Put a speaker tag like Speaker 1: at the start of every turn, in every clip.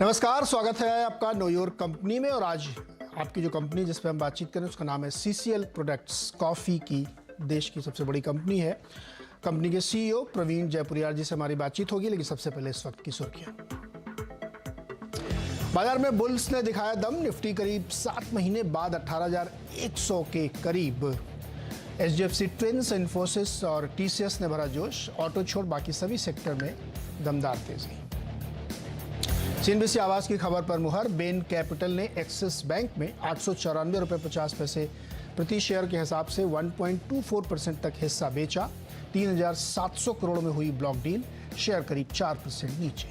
Speaker 1: नमस्कार, स्वागत है आपका नो योर कंपनी में। और आज आपकी जो कंपनी जिस पे हम बातचीत करें उसका नाम है CCL प्रोडक्ट्स। कॉफ़ी की देश की सबसे बड़ी कंपनी है। कंपनी के CEO प्रवीण जयपुरियार जी से हमारी बातचीत होगी, लेकिन सबसे पहले इस वक्त की सुर्खियां। बाजार में बुल्स ने दिखाया दम। निफ्टी करीब 7 महीने बाद 18,100 के करीब। HDFC ट्विंस, इन्फोसिस और TCS ने भरा जोश। ऑटो छोड़ बाकी सभी सेक्टर में दमदार तेजी। CNBC आवाज की खबर पर मुहर। बेन कैपिटल ने एक्सिस बैंक में 894.50 रुपये प्रति शेयर के हिसाब से 1.24% तक हिस्सा बेचा। 3,700 करोड़ में हुई ब्लॉक डील। शेयर करीब 4% नीचे।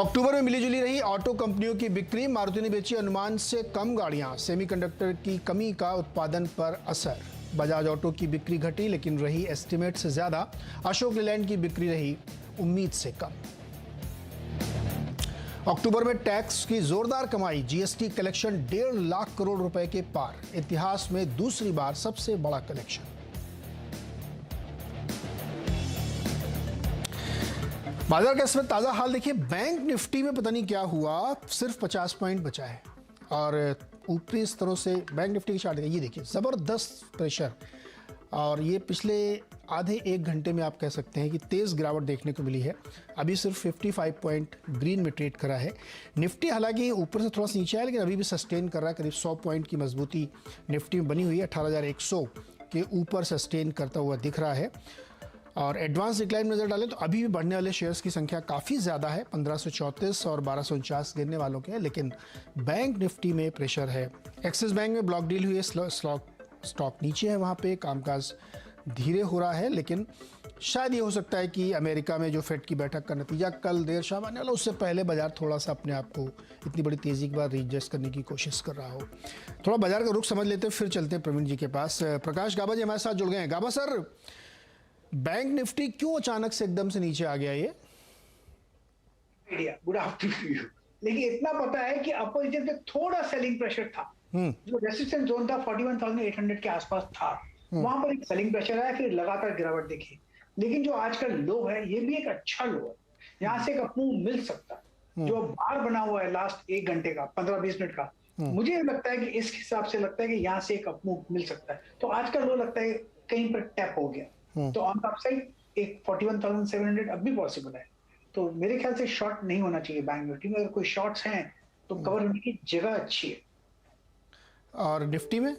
Speaker 1: अक्टूबर में मिलीजुली रही ऑटो कंपनियों की बिक्री। मारुति ने बेची अनुमान से कम गाड़ियां। सेमीकंडक्टर की कमी का उत्पादन पर असर। बजाज ऑटो की बिक्री घटी लेकिन रही एस्टिमेट से ज्यादा। अशोक लेलैंड की बिक्री रही उम्मीद से कम। अक्टूबर में टैक्स की जोरदार कमाई। GST कलेक्शन 1.5 लाख करोड़ रुपए के पार। इतिहास में दूसरी बार सबसे बड़ा कलेक्शन। बाजार का इसमें ताजा हाल देखिए। बैंक निफ्टी में पता नहीं क्या हुआ, सिर्फ 50 पॉइंट बचा है। और ऊपरी स्तरों से बैंक निफ्टी की चार्ट ये देखिए, जबरदस्त प्रेशर। और ये पिछले आधे एक घंटे में आप कह सकते हैं कि तेज़ गिरावट देखने को मिली है। अभी सिर्फ 55 पॉइंट ग्रीन में ट्रेड करा है। निफ्टी हालांकि ऊपर से थोड़ा सा नीचे आया, लेकिन अभी भी सस्टेन कर रहा है। करीब 100 पॉइंट की मजबूती निफ्टी में बनी हुई है। 18,100 के ऊपर सस्टेन करता हुआ दिख रहा है। और एडवांस डिक्लाइन में नजर डालें तो अभी भी बढ़ने वाले शेयर्स की संख्या काफ़ी ज़्यादा है। 1534 और 1249 गिरने वालों के हैं, लेकिन बैंक निफ्टी में प्रेशर है। एक्सिस बैंक में ब्लॉक डील हुई है। स्टॉक नीचे है, वहाँ पे कामकाज धीरे हो रहा है। लेकिन शायद ये हो सकता है कि अमेरिका में जो फेड की बैठक का नतीजा कल देर शाम आने वाला, उससे पहले बाजार थोड़ा सा अपने आप को इतनी बड़ी तेज़ी के बाद रीएडजस्ट करने की कोशिश कर रहा हो। थोड़ा बाजार का रुख समझ लेते हैं, फिर चलते हैं प्रवीण जी के पास। प्रकाश गाबा जी हमारे साथ जुड़ गए हैं। गाबा सर, बैंक निफ्टी क्यों अचानक से एकदम से नीचे आ गया? ये
Speaker 2: गुड आफ्टरनून। लेकिन इतना पता है कि अपोजिशन पे थोड़ा सेलिंग प्रेशर था। जो रेजिस्टेंस जोन था 41,800 के आसपास था, वहां पर एक सेलिंग प्रेशर आया, फिर लगातार गिरावट देखी। लेकिन जो आज का लो है, ये भी एक अच्छा लो है। यहाँ से एक अपमूव मिल सकता है। जो बार बना हुआ है लास्ट 1 घंटे का, 15-20 मिनट का, मुझे लगता है कि इस हिसाब से लगता है कि यहाँ से एक अपमूव मिल सकता है। तो आज का लो लगता है कहीं पर टैप हो गया। तो ऑन अपसाइड एक 41,700 अब भी पॉसिबल है। तो मेरे ख्याल से शॉर्ट नहीं होना चाहिए बैंक निफ्टी में। अगर कोई शॉर्ट्स हैं तो कवर होने की जगह अच्छी है।
Speaker 1: और निफ्टी में?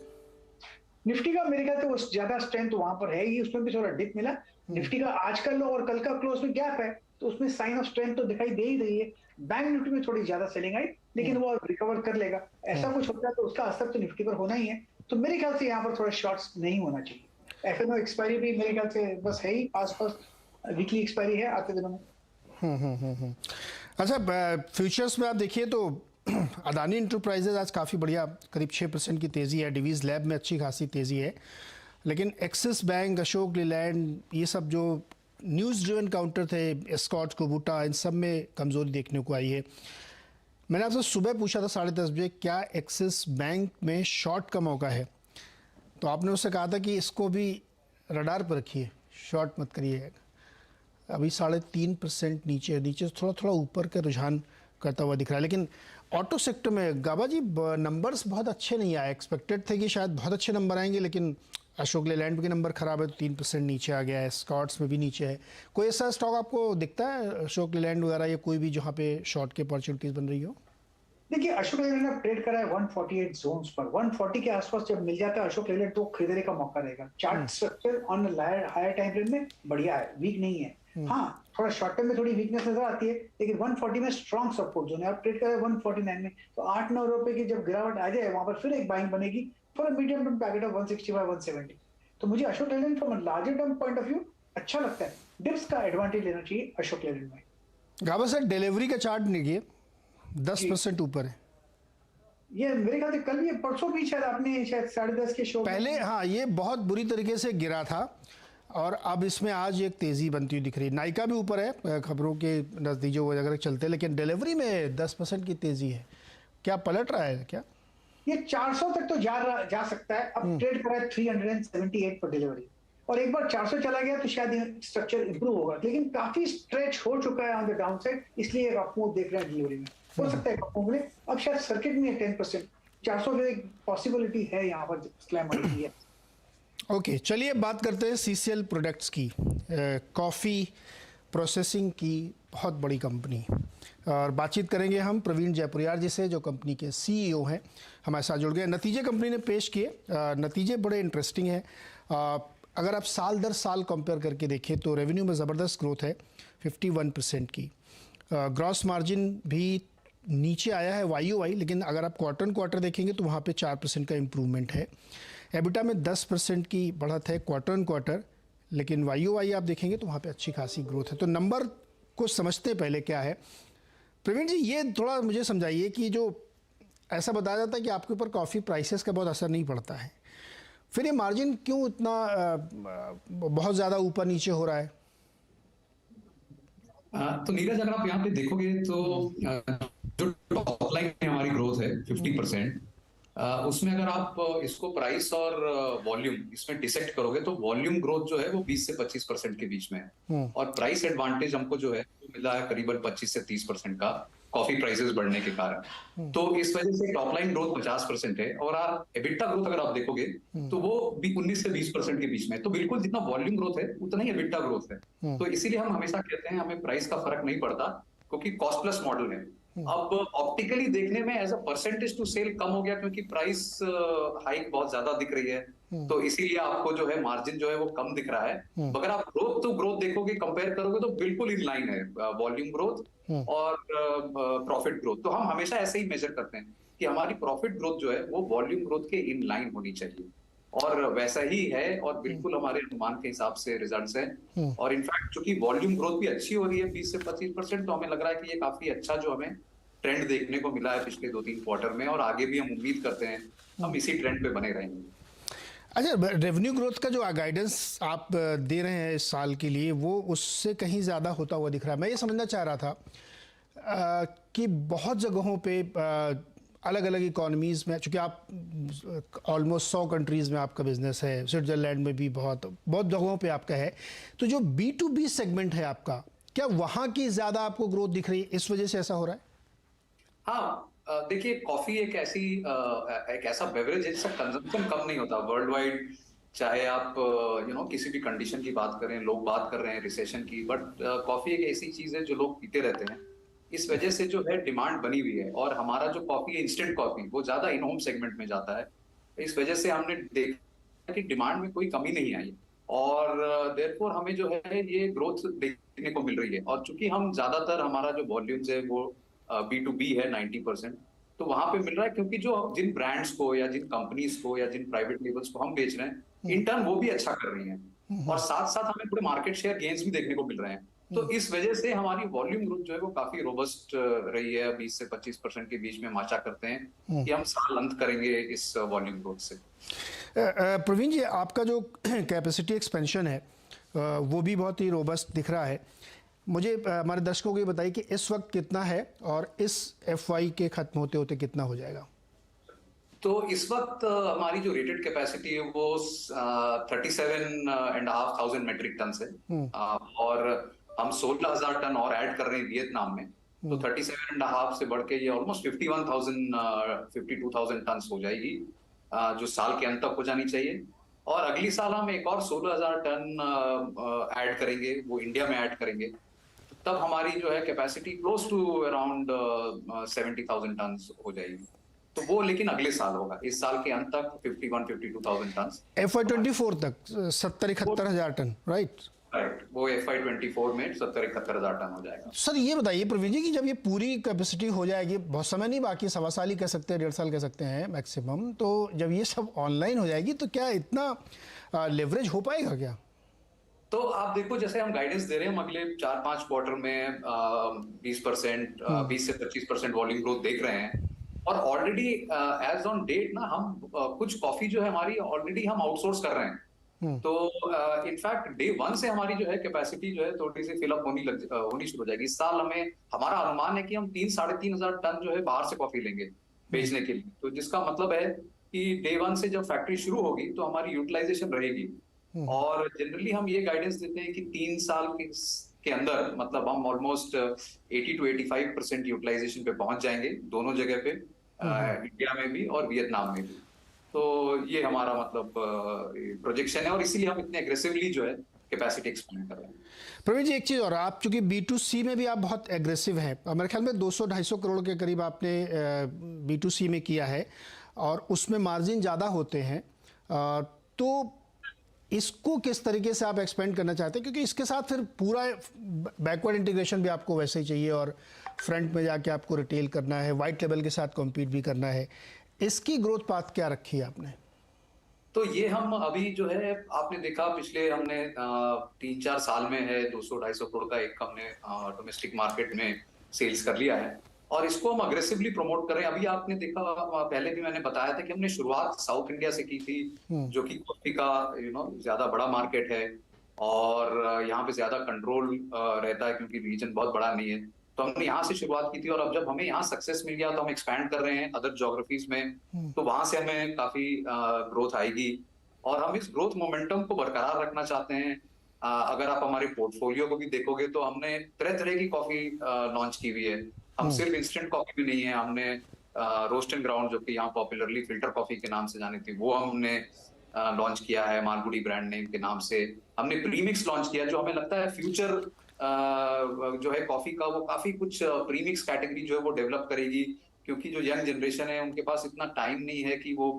Speaker 2: निफ्टी का मेरे ख्याल से वो ज्यादा स्ट्रेंथ वहां पर है ही। उसमें भी थोड़ा डिप मिला। निफ्टी का आज का लो और कल का क्लोज में गैप है, तो उसमें साइन ऑफ स्ट्रेंथ तो दिखाई दे ही रही है। बैंक निफ्टी में थोड़ी ज्यादा सेलिंग आई, लेकिन वो रिकवर कर लेगा। ऐसा कुछ होता है तो उसका असर तो निफ्टी पर होना ही है। तो मेरे ख्याल से यहाँ पर थोड़ा शॉर्ट्स नहीं होना चाहिए। FNO एक्सपायरी भी मेरे ख्याल से बस है ही, आसपास वीकली एक्सपायरी है आते दिनों में।
Speaker 1: अच्छा, फ्यूचर्स में आप देखिए तो अदानी इंटरप्राइजेज आज काफ़ी बढ़िया, करीब 6% की तेज़ी है। डिवीज़ लैब में अच्छी खासी तेज़ी है। लेकिन एक्सिस बैंक, अशोक लेलैंड, ये सब जो न्यूज़ ड्रिवन काउंटर थे, एस्कॉर्ट, कुबूटा, इन सब में कमज़ोरी देखने को आई है। मैंने आपसे सुबह पूछा था 10:30 बजे, क्या एक्सिस बैंक में शॉर्ट का मौका है? तो आपने उससे कहा था कि इसको भी रडार पर रखिए, शॉर्ट मत करिए। अभी 3.5% नीचे थोड़ा थोड़ा ऊपर का रुझान करता हुआ दिख रहा है। लेकिन ऑटो सेक्टर में गाबा जी नंबर्स बहुत अच्छे नहीं आए। एक्सपेक्टेड थे कि शायद बहुत अच्छे नंबर आएंगे, लेकिन अशोक लेलैंड के नंबर खराब है तो 3% नीचे आ गया है। स्कॉट्स में भी नीचे है। कोई ऐसा स्टॉक आपको दिखता है, अशोक लेलैंड वगैरह, या कोई भी जहाँ पे शॉर्ट की अपॉर्चुनिटीज बन रही हो?
Speaker 2: देखिए, अशोक लेलैंड ने ट्रेड करा है 148 जोन्स पर। 140 के आसपास जब मिल जाता है अशोक लेलैंड, तो खरीदने का मौका रहेगा। Chart structure on higher time frame में बढ़िया है, वीक नहीं है। हाँ, थोड़ा शॉर्ट टर्म में थोड़ी वीकनेस नजर आती है, लेकिन 140 में स्ट्रॉन्ग सपोर्ट जोन है। आप ट्रेड करें 149 में, तो 8-9 रुपए की जब गिरावट आ जाए, वहां पर फिर एक बाइंग बनेगी for medium term target of 165-170। तो मुझे Ashok Leyland from larger term point of view अच्छा लगता है। डिप्स का एडवांटेज लेना चाहिए अशोक लेलैंड में।
Speaker 1: गाबा सर, डिलीवरी का चार्ट देखिए, 10% ऊपर है।
Speaker 2: ये मेरे ख्याल से कल ये परसों भी शायद आपने 10:30 के शो
Speaker 1: पहले, हाँ, ये बहुत बुरी तरीके से गिरा था और अब इसमें आज एक तेजी बनती हुई दिख रही है। नाइका भी ऊपर है खबरों के नजदीक जो अगर चलते, लेकिन डिलीवरी में 10% की तेजी है। क्या पलट रहा है क्या?
Speaker 2: ये 400 तक तो जा सकता है। अब ट्रेड करा है 378 पर डिलीवरी। और एक बार 400 चला गया तो शायद स्ट्रक्चर इंप्रूव होगा, लेकिन काफी स्ट्रेच हो चुका है ऑन द डाउन साइड, इसलिए एक अपमूव देख रहे हैं डिलीवरी में। हो सकता है अपमूव मिले, अब शायद सर्किट में 10%, 400 की एक पॉसिबिलिटी है यहाँ पर स्लैम होने की है।
Speaker 1: ओके, चलिए बात करते हैं सीसीएल प्रोडक्ट्स की। कॉफ़ी प्रोसेसिंग की बहुत बड़ी कंपनी, और बातचीत करेंगे हम प्रवीण जयपुरियार जी से, जो कंपनी के सीईओ हैं, हमारे साथ जुड़ गए। नतीजे कंपनी ने पेश किए, नतीजे बड़े इंटरेस्टिंग हैं। अगर आप साल दर साल कंपेयर करके देखें तो रेवेन्यू में ज़बरदस्त ग्रोथ है 51% की। ग्रॉस मार्जिन भी नीचे आया है वाई, लेकिन अगर आप क्वार्टर क्वार्टर देखेंगे तो वहाँ पे 4% का इम्प्रूवमेंट है। एबिटा में 10% की बढ़त है क्वार्टर क्वार्टर, लेकिन वाई आप देखेंगे तो वहाँ पे अच्छी खासी ग्रोथ है। तो नंबर को समझते पहले क्या है, प्रवीण जी ये थोड़ा मुझे समझाइए कि जो ऐसा बताया जाता है कि आपके ऊपर कॉफ़ी प्राइसेस का बहुत असर नहीं पड़ता है, फिर ये मार्जिन क्यों इतना बहुत ज़्यादा ऊपर नीचे हो रहा है?
Speaker 3: तो नीरज, अगर आप यहाँ पे देखोगे तो जो टॉप लाइन हमारी ग्रोथ है 50%, उसमें अगर आप इसको प्राइस और वॉल्यूम इसमें डिसेक्ट करोगे तो वॉल्यूम ग्रोथ जो है वो 20 से 25% के बीच में है, और प्राइस एडवांटेज हमको जो है वो मिला है करीबन 25 से 30% का कॉफी प्राइसेस बढ़ने के कारण। तो इस वजह से टॉप लाइन ग्रोथ 50% है, और आप एबिटा ग्रोथ अगर आप देखोगे तो वो भी 19 से 20% के बीच में है। तो बिल्कुल जितना वॉल्यूम ग्रोथ है उतना ही एबिटा ग्रोथ है। तो इसीलिए हम हमेशा कहते हैं हमें प्राइस का फर्क नहीं पड़ता, क्योंकि कॉस्ट प्लस मॉडल है। अब ऑप्टिकली देखने में as a percentage to sale कम हो गया, क्योंकि प्राइस हाइक बहुत ज्यादा दिख रही है, तो इसीलिए आपको जो है मार्जिन जो है वो कम दिख रहा है। अगर आप ग्रोथ टू ग्रोथ देखोगे, कंपेयर करोगे, तो बिल्कुल इन लाइन है वॉल्यूम ग्रोथ और प्रॉफिट ग्रोथ। तो हम हमेशा ऐसे ही मेजर करते हैं कि हमारी प्रॉफिट ग्रोथ जो है वो वॉल्यूम ग्रोथ के इन लाइन होनी चाहिए, और वैसा ही है, और बिल्कुल हमारे अनुमान के हिसाब से रिजल्ट्स हैं। और इनफैक्ट चूंकि वॉल्यूम ग्रोथ भी अच्छी हो रही है 20 से 25%, तो हमें लग रहा है कि ये काफी अच्छा जो हमें ट्रेंड देखने को मिला है पिछले 2-3 क्वार्टर में, और आगे भी हम उम्मीद करते हैं हम इसी ट्रेंड पे बने रहेंगे।
Speaker 1: अच्छा, रेवेन्यू ग्रोथ का जो गाइडेंस आप दे रहे हैं इस साल के लिए, वो उससे कहीं ज़्यादा होता हुआ दिख रहा है। मैं ये समझना चाह रहा था कि बहुत जगहों पे अलग अलग इकोनॉमीज़ में, चूँकि आप ऑलमोस्ट 100 कंट्रीज़ में आपका बिजनेस है, स्विट्ज़रलैंड में भी बहुत जगहों पे आपका है, तो जो B2B सेगमेंट है आपका, क्या वहाँ की ज़्यादा आपको ग्रोथ दिख रही है, इस वजह से ऐसा हो रहा है?
Speaker 3: हाँ, देखिए, कॉफी एक ऐसा बेवरेज है जिसका कंजम्पशन कम नहीं होता वर्ल्ड वाइड। चाहे आप किसी भी कंडीशन की बात करें, लोग बात कर रहे हैं रिसेशन की, बट कॉफी एक ऐसी चीज है जो लोग पीते रहते हैं। इस वजह से जो है डिमांड बनी हुई है, और हमारा जो कॉफी है इंस्टेंट कॉफी, वो ज्यादा इन होम सेगमेंट में जाता है। इस वजह से हमने देखा कि डिमांड में कोई कमी नहीं आई, और देयरफॉर हमें जो है ये ग्रोथ देखने को मिल रही है। और चूंकि हम ज्यादातर हमारा जो वॉल्यूम्स है वो B2B है 90%, तो वहां पे मिल रहा है, क्योंकि जो जिन ब्रांड्स को या जिन कंपनीज को या जिन प्राइवेट लेबल्स को हम बेच रहे हैं, इन टर्न वो भी अच्छा कर रही हैं, और साथ साथ हमें थोड़े मार्केट शेयर गेन्स भी देखने को मिल रहे हैं। तो इस वजह से हमारी वॉल्यूम ग्रोथ जो है वो काफी रोबस्ट रही है। 20 से 25% के बीच में हम आशा करते हैं कि हम साल अंत करेंगे इस वॉल्यूम ग्रोथ से।
Speaker 1: प्रवीण जी, आपका जो कैपेसिटी एक्सपेंशन है वो भी बहुत ही रोबस्ट दिख रहा है। मुझे हमारे दर्शकों को ये बताइए कि इस वक्त कितना है, और इस FY के खत्म होते होते कितना हो जाएगा?
Speaker 3: तो इस वक्त हमारी जो रेटेड कैपेसिटी है वो 37,500 मेट्रिक टन है, और हम 16,000 टन और ऐड कर रहे हैं वियतनाम में। तो 37.5 से बढ़ के ये ऑलमोस्ट 52,000 टन हो जाएगी, जो साल के अंत तक हो जानी चाहिए। और अगली साल हम एक और 16,000 टन ऐड करेंगे, वो इंडिया में ऐड करेंगे। तब हमारी जो है capacity close to around 70,000 tonne हो जाएगी। तो वो लेकिन अगले साल होगा, इस साल के अंत तक 51-52,000 टन।
Speaker 1: FY 24 तक 70-71,000 टन, राइट?
Speaker 3: राइट, वो FY 24 में 70-71,000 टन हो जाएगा।
Speaker 1: सर ये बताइए प्रवीण जी कि जब ये पूरी कैपेसिटी हो जाएगी, बहुत समय नहीं बाकी, 1.25 साल ही कह सकते हैं, 1.5 साल कह सकते हैं मैक्सिमम, तो जब ये सब ऑनलाइन हो जाएगी तो क्या इतना लेवरेज हो पाएगा क्या?
Speaker 3: तो आप देखो, जैसे हम गाइडेंस दे रहे हैं, हम अगले 4-5 क्वार्टर में 20% 20 से 25% वॉल्यूम ग्रोथ देख रहे हैं, और ऑलरेडी एज ऑन डेट ना हम कुछ कॉफी जो है हमारी ऑलरेडी हम आउटसोर्स कर रहे हैं। तो इनफैक्ट डे 1 से हमारी जो है कैपेसिटी जो है थोड़ी सी फिलअप होनी शुरू हो जाएगी। इस साल हमारा अनुमान है कि हम 3-3,500 टन जो है बाहर से कॉफी लेंगे बेचने के लिए। तो जिसका मतलब है कि डे 1 से जब फैक्ट्री शुरू होगी तो हमारी यूटिलाइजेशन रहेगी, और जनरली हम ये गाइडेंस देते हैं कि 3 साल के अंदर मतलब हम ऑलमोस्ट 80 to 85% यूटिलाइजेशन पे पहुंच जाएंगे दोनों जगह पे, इंडिया में भी और वियतनाम में भी। तो ये हमारा मतलब प्रोजेक्शन है और इसीलिए हम इतने एग्रेसिवली जो है कैपेसिटी एक्सपेंड कर रहे हैं।
Speaker 1: प्रवीण जी, एक चीज़ और, आप चूंकि B2C में भी आप बहुत एग्रेसिव हैं, मेरे ख्याल में 200-250 करोड़ के करीब आपने B2C में किया है और उसमें मार्जिन ज़्यादा होते हैं, तो इसको किस तरीके से आप एक्सपेंड करना चाहते हैं? क्योंकि इसके साथ फिर पूरा बैकवर्ड इंटीग्रेशन भी आपको वैसे ही चाहिए और फ्रंट में जाके आपको रिटेल करना है, वाइट लेवल के साथ कॉम्पीट भी करना है। इसकी ग्रोथ पाथ क्या रखी है आपने?
Speaker 3: तो ये हम अभी जो है आपने देखा पिछले हमने 3-4 साल में है 200-250 करोड़ का एक हमने डोमेस्टिक मार्केट में सेल्स कर लिया है और इसको हम अग्रेसिवली प्रमोट कर रहे हैं। अभी आपने देखा, पहले भी मैंने बताया था कि हमने शुरुआत साउथ इंडिया से की थी, जो कि कॉफी का ज्यादा बड़ा मार्केट है और यहाँ पे ज्यादा कंट्रोल रहता है क्योंकि रीजन बहुत बड़ा नहीं है। तो हमने यहाँ से शुरुआत की थी और अब जब हमें यहाँ सक्सेस मिल गया तो हम एक्सपैंड कर रहे हैं अदर ज्योग्राफीज में, तो वहां से हमें काफी ग्रोथ आएगी और हम इस ग्रोथ मोमेंटम को बरकरार रखना चाहते हैं। अगर आप हमारे पोर्टफोलियो को भी देखोगे तो हमने तरह तरह की कॉफी लॉन्च की हुई है। हम सिर्फ इंस्टेंट कॉफी भी नहीं है, हमने रोस्ट एंड ग्राउंड जो कि यहाँ पॉपुलरली फिल्टर कॉफी के नाम से जानी थी वो हमने लॉन्च किया है मालगुडी ब्रांड नेम के नाम से। हमने प्रीमिक्स लॉन्च किया जो हमें लगता है फ्यूचर जो है कॉफी का वो काफी कुछ प्रीमिक्स कैटेगरी जो है वो डेवलप करेगी, क्योंकि जो यंग जनरेशन है उनके पास इतना टाइम नहीं है कि वो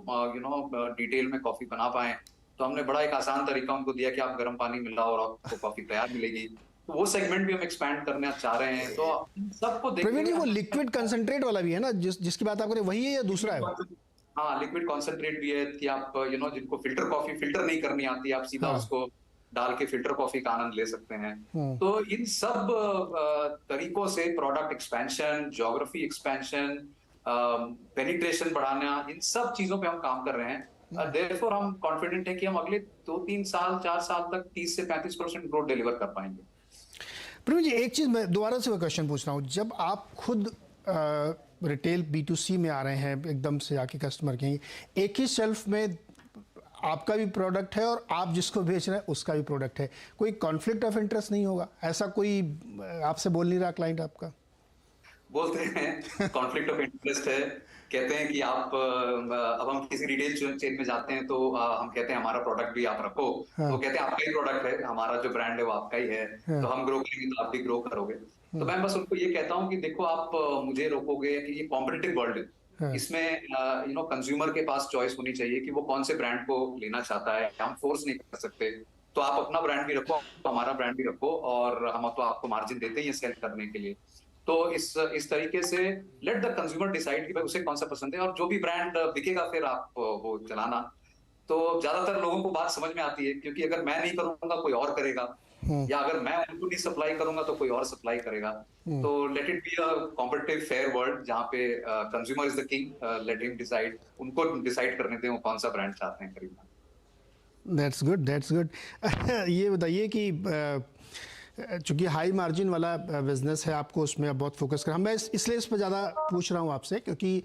Speaker 3: डिटेल में कॉफी बना पाए। तो हमने बड़ा एक आसान तरीका उनको दिया कि आप गर्म पानी मिलाओ और आपको कॉफी तैयार मिलेगी। तो वो सेगमेंट भी हम एक्सपैंड करना चाह रहे हैं। तो सबको
Speaker 1: प्रवीण जी, वो लिक्विड कंसंट्रेट वाला भी है ना जिसकी बात आप करें, वही है या दूसरा है?
Speaker 3: हाँ, लिक्विड कॉन्सेंट्रेट भी है कि आप जिनको फिल्टर कॉफी फिल्टर नहीं करनी आती, आप सीधा उसको डाल के फिल्टर कॉफी का आनंद ले सकते हैं। तो इन सब तरीकों से product expansion, geography expansion, penetration बढ़ाना, इन सब चीजों पे हम काम कर रहे हैं। देयरफॉर हम कॉन्फिडेंट है कि हम अगले 2-3 साल 4 साल तक 30 से 35% ग्रोथ डिलीवर कर पाएंगे।
Speaker 1: प्रवीण जी, एक चीज मैं दोबारा से वो क्वेश्चन पूछ रहा हूँ, जब आप खुद रिटेल B2C में आ रहे हैं, एकदम से आके कस्टमर के एक ही शेल्फ में आपका भी प्रोडक्ट है और आप जिसको बेच रहे हैं उसका भी प्रोडक्ट है, कोई कॉन्फ्लिक्ट ऑफ इंटरेस्ट नहीं होगा? ऐसा कोई आपसे बोल नहीं रहा क्लाइंट आपका?
Speaker 3: बोलते हैं कॉन्फ्लिक्ट ऑफ इंटरेस्ट है, कहते हैं कि आप अब हम किसी रिटेल चेन में जाते हैं तो हम कहते हैं हमारा प्रोडक्ट भी आप रखो। तो कहते हैं आपका ही प्रोडक्ट है, हमारा जो ब्रांड है वो आपका ही है, तो हम ग्रो करेंगे तो आप भी ग्रो करोगे। तो मैं बस उनको ये कहता हूँ कि देखो आप मुझे रोकोगे कि ये कॉम्पिटिटिव वर्ल्ड है, इसमें कंज्यूमर के पास चॉइस होनी चाहिए कि वो कौन से ब्रांड को लेना चाहता है, हम फोर्स नहीं कर सकते। तो आप अपना ब्रांड भी रखो, हमारा ब्रांड भी रखो और हम तो आपको मार्जिन देते ही हैं सेल करने के लिए। तो इस तरीके से लेट द कंज्यूमर डिसाइड कि भाई उसे कौन सा पसंद है और जो भी ब्रांड बिकेगा फिर आप वो चलाना। तो ज्यादातर लोगों को बात समझ में आती है, क्योंकि अगर मैं नहीं करूंगा कोई और करेगा, या अगर मैं उनको नहीं सप्लाई करूंगा तो कोई और सप्लाई करेगा। तो let it be a competitive fair world जहाँ पे consumer is the king, let him decide, उनको डिसाइड करने दें वो कौन सा ब्रांड चाहते हैं खरीदना।
Speaker 1: That's good, that's good. ये बताइए कि चूंकि हाई मार्जिन वाला बिजनेस है, आपको उसमें बहुत फोकस करना, मैं इसलिए इस पर ज़्यादा पूछ रहा हूँ आपसे, क्योंकि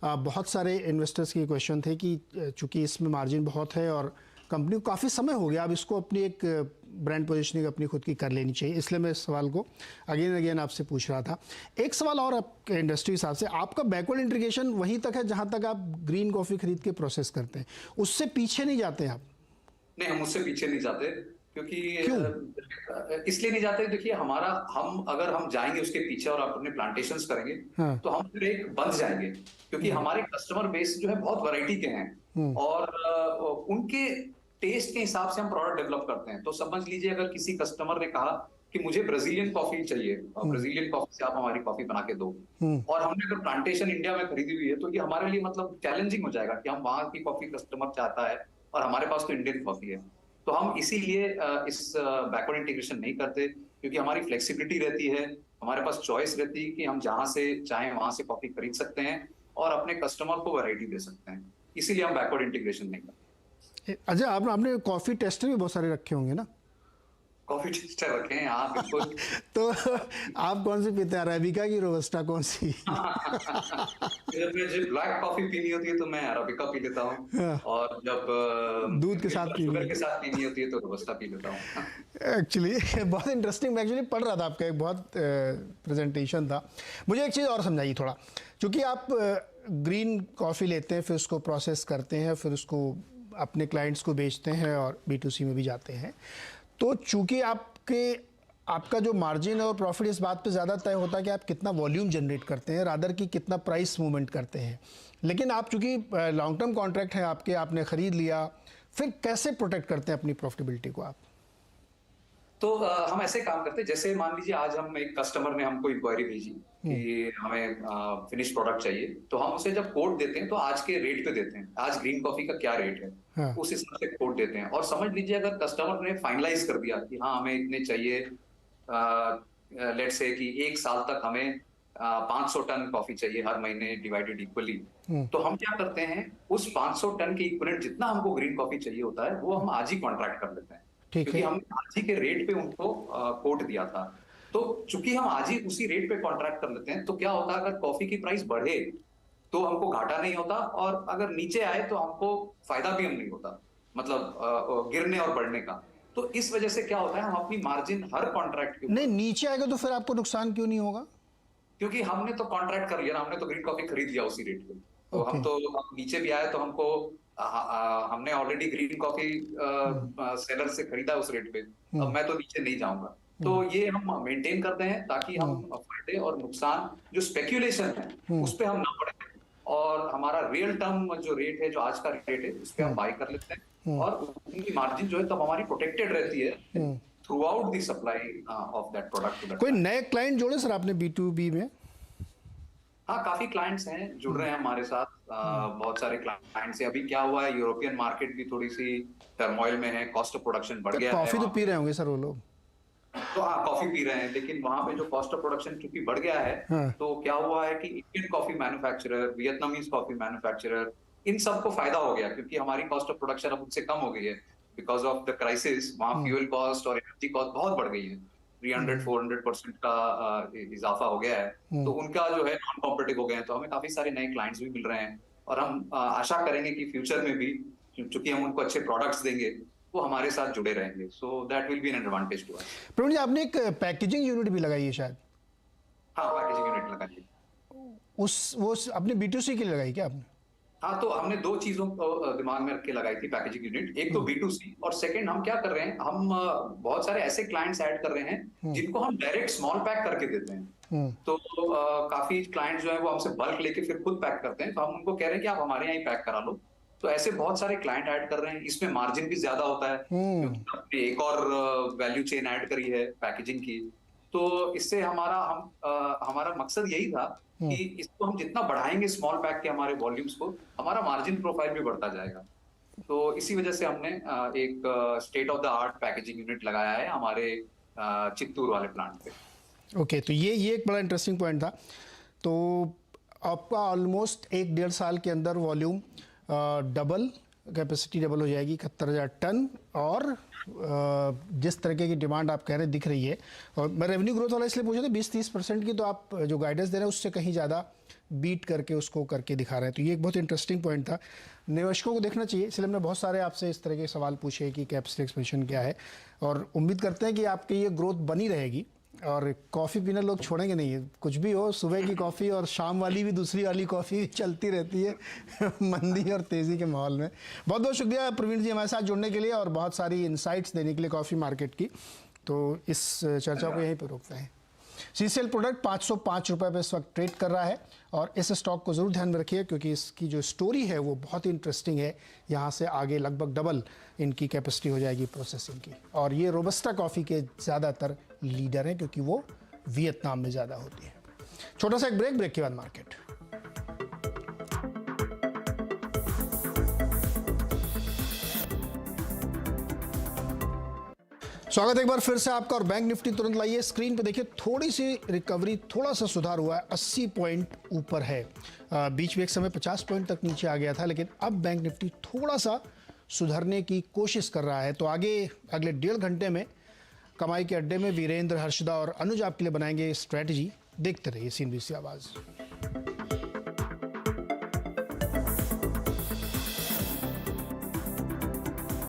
Speaker 1: बहुत सारे इन्वेस्टर्स के क्वेश्चन थे कि चूंकि इसमें मार्जिन बहुत है और कंपनी को काफ़ी समय हो गया, अब इसको अपनी एक ब्रांड पोजीशनिंग अपनी खुद की कर लेनी चाहिए, इसलिए मैं इस सवाल को अगेन अगेन आपसे पूछ रहा था। एक सवाल और आपके इंडस्ट्री हिसाब से, आपका बैकवर्ड इंटीग्रेशन वहीं तक है जहाँ तक आप ग्रीन कॉफ़ी खरीद के प्रोसेस करते हैं, उससे पीछे नहीं जाते आप?
Speaker 3: नहीं, हम उससे पीछे नहीं जाते, क्योंकि इसलिए नहीं जाते, देखिए हम अगर हम जाएंगे उसके पीछे और अपने प्लांटेशंस करेंगे तो हम फिर एक बंध जाएंगे, क्योंकि हमारे कस्टमर बेस जो है बहुत वैरायटी के हैं और उनके टेस्ट के हिसाब से हम प्रोडक्ट डेवलप करते हैं। तो समझ लीजिए अगर किसी कस्टमर ने कहा कि मुझे ब्राजीलियन कॉफी चाहिए और ब्राजीलियन कॉफी से आप हमारी कॉफी बना के दो, और हमने अगर प्लांटेशन इंडिया में खरीदी हुई है तो ये हमारे लिए मतलब चैलेंजिंग हो जाएगा कि हम वहां की कॉफी कस्टमर चाहता है और हमारे पास तो इंडियन कॉफी है। तो हम इसीलिए इस बैकवर्ड इंटीग्रेशन नहीं करते, क्योंकि हमारी फ्लेक्सिबिलिटी रहती है, हमारे पास चॉइस रहती है कि हम जहां से चाहें वहां से कॉफी खरीद सकते हैं और अपने कस्टमर को वैरायटी दे सकते हैं, इसीलिए हम बैकवर्ड इंटीग्रेशन नहीं करते।
Speaker 1: अच्छा, आपने कॉफ़ी टेस्टर भी बहुत सारे रखे होंगे ना?
Speaker 3: कॉफी टेस्टर रखे हैं, हाँ बिल्कुल।
Speaker 1: तो आप कौन सी पीते हैं, अरेबिका की रोबस्टा कौन सी?
Speaker 3: जब मुझे ब्लैक कॉफी पीनी होती है तो मैं अरेबिका पी लेता हूँ,
Speaker 1: हाँ,
Speaker 3: और जब
Speaker 1: दूध के साथ पीनी
Speaker 3: शुगर
Speaker 1: है।
Speaker 3: के साथ पीनी होती है तो रोबस्टा पी लेता हूँ।
Speaker 1: एक्चुअली बहुत इंटरेस्टिंग, मैं एक्चुअली पढ़ रहा था आपका एक बहुत प्रेजेंटेशन था। मुझे एक चीज़ और समझाइए थोड़ा, क्योंकि आप ग्रीन कॉफ़ी लेते हैं, फिर उसको प्रोसेस करते हैं, फिर उसको अपने क्लाइंट्स को बेचते हैं और B2C में भी जाते हैं। तो चूंकि आपका जो मार्जिन और प्रॉफिट इस बात पे ज़्यादा तय होता है कि आप कितना वॉल्यूम जनरेट करते हैं रादर कि कितना प्राइस मूवमेंट करते हैं। लेकिन आप चूंकि लॉन्ग टर्म कॉन्ट्रैक्ट है आपके, आपने ख़रीद लिया, फिर कैसे प्रोटेक्ट करते हैं अपनी प्रॉफिटेबिलिटी को आप?
Speaker 3: तो हम ऐसे काम करते हैं, जैसे मान लीजिए आज हम एक कस्टमर ने हमको इंक्वायरी भेजी कि हमें फिनिश प्रोडक्ट चाहिए, तो हम उसे जब कोड देते हैं तो आज के रेट पे देते हैं, आज ग्रीन कॉफी का क्या रेट है,
Speaker 1: हाँ।
Speaker 3: उस हिसाब से कोड देते हैं। और समझ लीजिए अगर कस्टमर ने फाइनलाइज कर दिया कि हाँ हमें इतने चाहिए, लेट्स से कि 1 साल तक हमें 500 टन कॉफी चाहिए हर महीने डिवाइडेड इक्वली, तो हम क्या करते हैं, उस 500 टन के इक्विवेलेंट जितना हमको ग्रीन कॉफी चाहिए होता है वो हम आज ही कॉन्ट्रैक्ट कर लेते हैं,
Speaker 1: ठीक
Speaker 3: क्योंकि
Speaker 1: है।
Speaker 3: हमने आज ही के रेट पे उनको कोट दिया था। तो चूंकि हम आज ही उसी रेट पे कॉन्ट्रैक्ट कर लेते हैं, तो क्या होता है, अगर कॉफी की प्राइस बढ़े तो हमको घाटा नहीं होता, और अगर नीचे आए तो हमको फायदा भी हम नहीं होता, मतलब गिरने और बढ़ने का। तो इस वजह से क्या होता है, हम अपनी मार्जिन हर कॉन्ट्रैक्ट के
Speaker 1: नहीं,
Speaker 3: ऊपर,
Speaker 1: नीचे आएगा तो फिर आपको नुकसान क्यों नहीं होगा?
Speaker 3: क्योंकि हमने तो कॉन्ट्रैक्ट कर लिया ना, हमने तो ग्रीन कॉफी खरीद लिया उसी रेट पे, तो
Speaker 1: ओके।
Speaker 3: हम तो अब नीचे भी आए तो हमको हमने ऑलरेडी ग्रीन कॉफी सेलर से खरीदा उस रेट पे, अब मैं तो नीचे नहीं जाऊंगा। तो ये हम मेंटेन करते हैं ताकि हम फायदे और नुकसान जो स्पेक्यूलेशन है उस पे हम ना पड़े, और हमारा रियल टर्म जो रेट है, जो आज का रेट है, उस पे हम बाय कर लेते हैं, और उनकी मार्जिन जो है तब हमारी प्रोटेक्टेड रहती है throughout the supply of that product to the.
Speaker 1: कोई नए क्लाइंट जोड़े सर आपने B2B में?
Speaker 3: हाँ, काफी क्लाइंट्स हैं जुड़ रहे हैं हमारे साथ, बहुत सारे क्लाइंट्स हैं। अभी क्या हुआ है, यूरोपियन मार्केट भी थोड़ी सी टर्मोइल में है, कॉस्ट ऑफ प्रोडक्शन बढ़ गया है
Speaker 1: कॉफ़ी तो
Speaker 3: वहाँ
Speaker 1: पी रहे होंगे सर वो लोग।
Speaker 3: तो हाँ, कॉफी पी रहे हैं, लेकिन वहां पे जो कॉस्ट ऑफ प्रोडक्शन चूंकि बढ़ गया है,
Speaker 1: हाँ।
Speaker 3: तो क्या हुआ है कि Indian coffee manufacturer, Vietnamese coffee manufacturer, इन सबको फायदा हो गया, क्योंकि हमारी कॉस्ट ऑफ प्रोडक्शन अब उनसे कम हो गई है बिकॉज ऑफ द क्राइसिस। वहाँ फ्यूल कॉस्ट और एनर्जी कॉस्ट बहुत बढ़ गई है, 300-400% का इजाफा हो गया है, तो उनका जो है नॉन कॉम्पिटिटिव हो गए हैं। तो हमें काफी सारे नए क्लाइंट्स भी मिल रहे हैं, और हम आशा करेंगे कि फ्यूचर में भी, चूंकि हम उनको अच्छे प्रोडक्ट्स देंगे, वो हमारे साथ जुड़े रहेंगे। So that will be an advantage to us.
Speaker 1: Praveen ji, आपने एक पैकेजिंग यूनिट भी लगाई है शायद,
Speaker 3: हाँ, पैकेजिंग यूनिट लगाई।
Speaker 1: वो अपने B2C के लिए लगाई क्या आपने?
Speaker 3: हाँ, तो हमने दो चीजों को दिमाग में रख के लगाई थी पैकेजिंग यूनिट, एक तो B2C, और सेकंड हम क्या कर रहे हैं, हम बहुत सारे ऐसे क्लाइंट्स ऐड कर रहे हैं जिनको हम डायरेक्ट स्मॉल पैक करके देते हैं। तो काफी क्लाइंट्स जो है वो हमसे बल्क लेके फिर खुद पैक करते हैं, तो हम उनको कह रहे हैं कि आप हमारे यहाँ ही पैक करा लो। तो ऐसे बहुत सारे क्लाइंट ऐड कर रहे हैं, इसमें मार्जिन भी ज्यादा होता है क्योंकि आपने एक और वैल्यू चेन ऐड करी है पैकेजिंग की। तो इससे हमारा मकसद यही था कि इसको हम जितना बढ़ाएंगे स्मॉल पैक के हमारे वॉल्यूम्स को, हमारा मार्जिन प्रोफाइल भी बढ़ता जाएगा। तो इसी वजह से हमने एक state of the art packaging unit लगाया है हमारे चित्तूर वाले प्लांट पे।
Speaker 1: ओके, तो ये एक बड़ा इंटरेस्टिंग पॉइंट था। तो आपका ऑलमोस्ट 1-1.5 साल के अंदर वॉल्यूम डबल, कैपेसिटी डबल हो जाएगी, 71,000 टन, और जिस तरीके की डिमांड आप कह रहे दिख रही है, और मैं रेवेन्यू ग्रोथ वाला इसलिए पूछा था 20-30% की, तो आप जो गाइडेंस दे रहे हैं उससे कहीं ज़्यादा बीट करके उसको करके दिखा रहे हैं। तो ये एक बहुत इंटरेस्टिंग पॉइंट था, निवेशकों को देखना चाहिए। इसलिए हमने बहुत सारे आपसे इस तरह के सवाल पूछे कि कैपेसिटी एक्सपेंशन क्या है, और उम्मीद करते हैं कि आपकी ये ग्रोथ बनी रहेगी, और कॉफ़ी पीना लोग छोड़ेंगे नहीं है। कुछ भी हो, सुबह की कॉफ़ी और शाम वाली भी दूसरी वाली कॉफ़ी चलती रहती है मंदी और तेज़ी के माहौल में। बहुत बहुत शुक्रिया प्रवीण जी हमारे साथ जुड़ने के लिए और बहुत सारी इंसाइट्स देने के लिए कॉफ़ी मार्केट की। तो इस चर्चा को यहीं पर रोकते हैं। CCL प्रोडक्ट 505 रुपये पर इस वक्त ट्रेड कर रहा है, और इस स्टॉक को ज़रूर ध्यान में रखिए क्योंकि इसकी जो स्टोरी है वो बहुत ही इंटरेस्टिंग है। यहाँ से आगे लगभग डबल इनकी कैपेसिटी हो जाएगी प्रोसेसिंग की, और ये रोबस्टा कॉफ़ी के ज़्यादातर लीडर हैं क्योंकि वो वियतनाम में ज़्यादा होती है। छोटा सा एक ब्रेक के बाद मार्केट। स्वागत है एक बार फिर से आपका, और बैंक निफ्टी तुरंत लाइए स्क्रीन पे देखिए। थोड़ी सी रिकवरी, थोड़ा सा सुधार हुआ है, 80 पॉइंट ऊपर है। बीच में एक समय 50 पॉइंट तक नीचे आ गया था, लेकिन अब बैंक निफ्टी थोड़ा सा सुधरने की कोशिश कर रहा है। तो आगे अगले 1.5 घंटे में कमाई के अड्डे में वीरेंद्र, हर्षदा और अनुज आपके लिए बनाएंगे स्ट्रेटजी। देखते रहिए CNBC आवाज़।